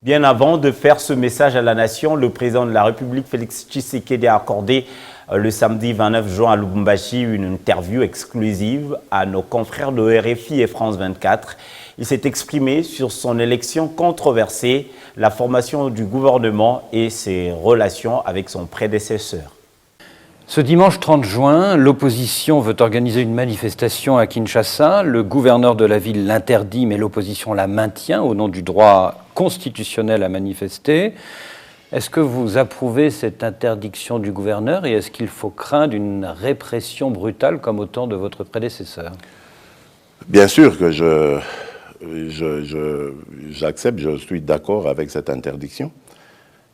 Bien avant de faire ce message à la nation, le président de la République, Félix Tshisekedi, a accordé le samedi 29 juin à Lubumbashi une interview exclusive à nos confrères de RFI et France 24. Il s'est exprimé sur son élection controversée, la formation du gouvernement et ses relations avec son prédécesseur. Ce dimanche 30 juin, l'opposition veut organiser une manifestation à Kinshasa. Le gouverneur de la ville l'interdit, mais l'opposition la maintient au nom du droit constitutionnel à manifester. Est-ce que vous approuvez cette interdiction du gouverneur et est-ce qu'il faut craindre une répression brutale comme au temps de votre prédécesseur? Bien sûr que j'accepte, je suis d'accord avec cette interdiction.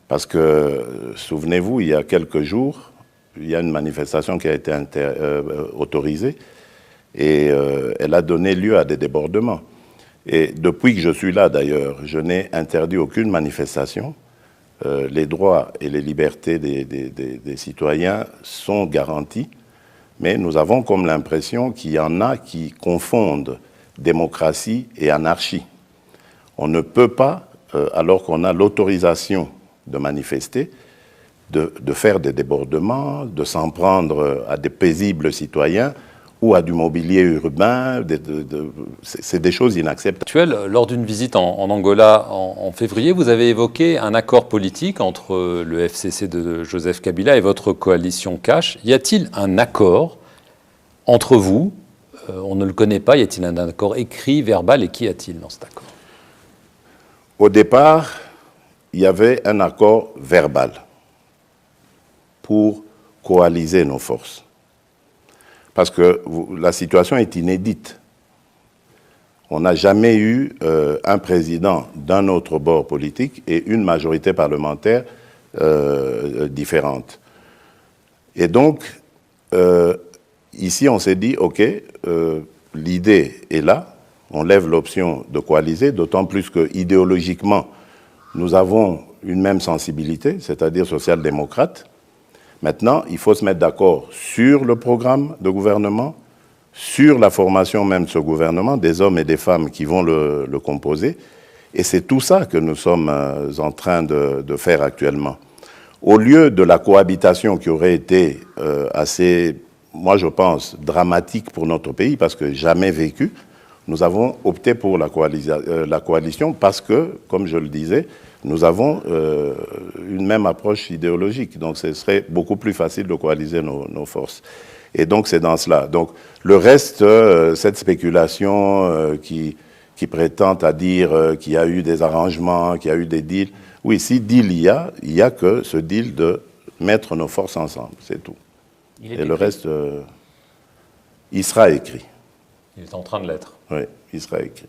Parce que, souvenez-vous, il y a quelques jours, il y a une manifestation qui a été autorisée et elle a donné lieu à des débordements. Et depuis que je suis là, d'ailleurs, je n'ai interdit aucune manifestation. Les droits et les libertés des citoyens sont garantis, mais nous avons comme l'impression qu'il y en a qui confondent démocratie et anarchie. On ne peut pas, alors qu'on a l'autorisation de manifester, de faire des débordements, de s'en prendre à des paisibles citoyens ou à du mobilier urbain, c'est des choses inacceptables. Lors d'une visite en Angola en février, vous avez évoqué un accord politique entre le FCC de Joseph Kabila et votre coalition Cash. Y a-t-il un accord entre vous? On ne le connaît pas. Y a-t-il un accord écrit, verbal, et qu'y a-t-il dans cet accord? Au départ, il y avait un accord verbal pour coaliser nos forces. Parce que la situation est inédite. On n'a jamais eu un président d'un autre bord politique et une majorité parlementaire différente. Et donc, ici, on s'est dit, OK, l'idée est là, on lève l'option de coaliser, d'autant plus que idéologiquement, nous avons une même sensibilité, c'est-à-dire social-démocrate. Maintenant, il faut se mettre d'accord sur le programme de gouvernement, sur la formation même de ce gouvernement, des hommes et des femmes qui vont le composer. Et c'est tout ça que nous sommes en train de faire actuellement. Au lieu de la cohabitation qui aurait été assez, moi je pense, dramatique pour notre pays, parce que jamais vécu, nous avons opté pour la coalition parce que, comme je le disais, nous avons une même approche idéologique. Donc, ce serait beaucoup plus facile de coaliser nos forces. Et donc, c'est dans cela. Donc, le reste, cette spéculation qui prétend à dire qu'il y a eu des arrangements, qu'il y a eu des deals. Oui, si deal il y a que ce deal de mettre nos forces ensemble, c'est tout. Et le reste, il sera écrit. Il est en train de l'être. Oui, il sera écrit.